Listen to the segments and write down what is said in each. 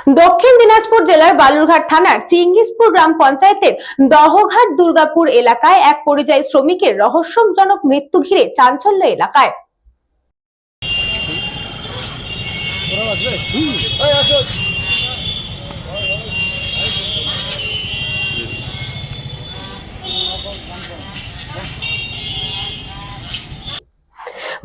দক্ষিণ দিনাজপুর জেলার বালুরঘাট থানার চিঙ্গিসপুর গ্রাম পঞ্চায়েতের দহঘাট দুর্গাপুর এলাকায় এক পরিযায়ী শ্রমিকের রহস্যজনক মৃত্যু ঘিরে চাঞ্চল্য এলাকায়।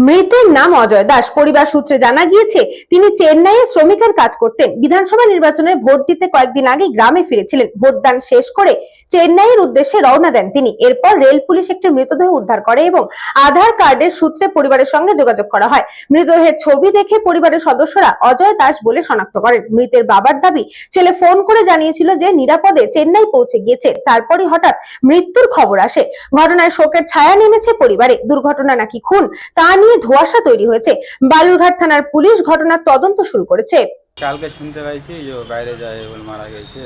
মৃতের নাম অজয় দাস। পরিবার সূত্রে জানা গিয়েছে তিনি চেন্নাইয়ে শ্রমিকের কাজ করতেন। বিধানসভা নির্বাচনে ভোট দিতে কয়েকদিন আগে গ্রামে ফিরেছিলেন। ভোটদান শেষ করে চেন্নাইয়ের উদ্দেশ্যে রওনা দেন তিনি। এরপর রেল পুলিশ একটি মৃতদেহ উদ্ধার করে এবং আধার কার্ডের সূত্রে পরিবারের সঙ্গে যোগাযোগ করা হয়। মৃতদেহের ছবি দেখে পরিবারের সদস্যরা অজয় দাস বলে শনাক্ত করেন। মৃতের বাবার দাবি, ছেলে ফোন করে জানিয়েছিল যে নিরাপদে চেন্নাই পৌঁছে গিয়েছে। তারপরই হঠাৎ মৃত্যুর খবর আসে। ঘটনায় শোকের ছায়া নেমেছে পরিবারে। দুর্ঘটনা নাকি খুন তা নিয়ে ধোঁয়াশা তৈরি হয়েছে। বালুরঘাট থানার পুলিশ ঘটনার তদন্ত শুরু করেছে। কালকে শুনতে পাইছি যে বাইরে যায় বলে মারা গেছে,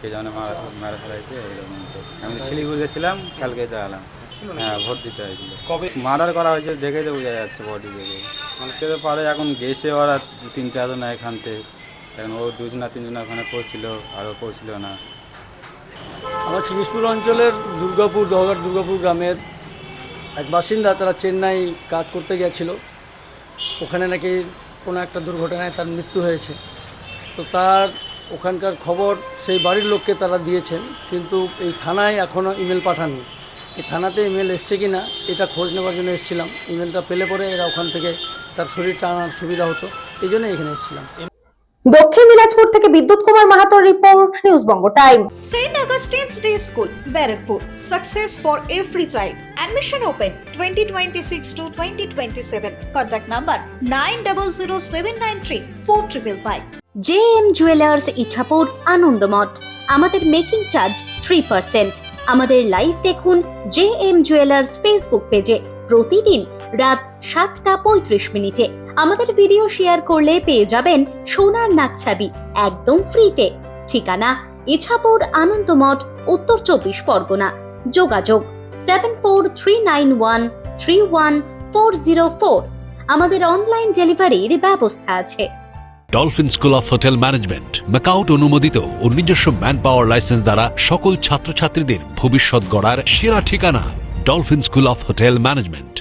কে জানে মারা ফেলাইছে। আমি শিলিগুড়ি ছিলাম, কালকে যাওয়ালাম। হ্যাঁ, ভোট দিতে হয়েছিল। কবে মার্ডার করা হয়েছে দেখে তো বোঝা যাচ্ছে বডি দেখে। মানে কেউ পারে এখন গেছে ওরা 3-4 জন এখান থেকে, এখন ও 2 না 3 জন ওখানে পড়ছিল, আরও পড়ছিল না। আমার চিঙ্গিসপুর অঞ্চলের দহঘাট দুর্গাপুর গ্রামের এক বাসিন্দা, তারা চেন্নাই কাজ করতে গিয়েছিল। ওখানে নাকি কোনো একটা দুর্ঘটনায় তার মৃত্যু হয়েছে। তো তার ওখানকার খবর সেই বাড়ির লোককে তারা দিয়েছেন, কিন্তু এই থানায় এখনও ইমেল পাঠাননি। এই থানাতে ইমেল এসছে কি না এটা খোঁজ নেওয়ার জন্য এসেছিলাম। ইমেলটা পেলে পরে এরা ওখান থেকে তার শরীরটা আনার সুবিধা হতো, এই জন্য এখানে এসেছিলাম। দক্ষিণ দিনাজপুর থেকে বিদ্যুৎ Kumar মাহাতোর report, news Banga time. St. Augustine's Day School, Barrackpur. Success for every child. Admission open 2026 to 2027. Contact number 9007934555. JM jewellers Ichapur Anandamath. আমাদের মেকিং চার্জ 3%। আমাদের লাইভ দেখুন JM জুয়েলার্স ফেসবুক পেজে প্রতিদিন রাত 7:35 আমাদের ভিডিও শেয়ার করলে পেয়ে যাবেন সোনার নাকছাবি একদম ফ্রিতে। ঠিকানা ইছাপুর আনন্দমঠ, উত্তর 24 পরগনা। যোগাযোগ 7439131404। আমাদের অনলাইন ডেলিভারির ব্যবস্থা আছে। Dolphin school of hotel management MAKAUT অনুমোদিত ও নিজস্ব ম্যান পাওয়ার লাইসেন্স দ্বারা সকল ছাত্রছাত্রীদের ভবিষ্যৎ গড়ার সেরা ঠিকানা dolphin school of hotel management.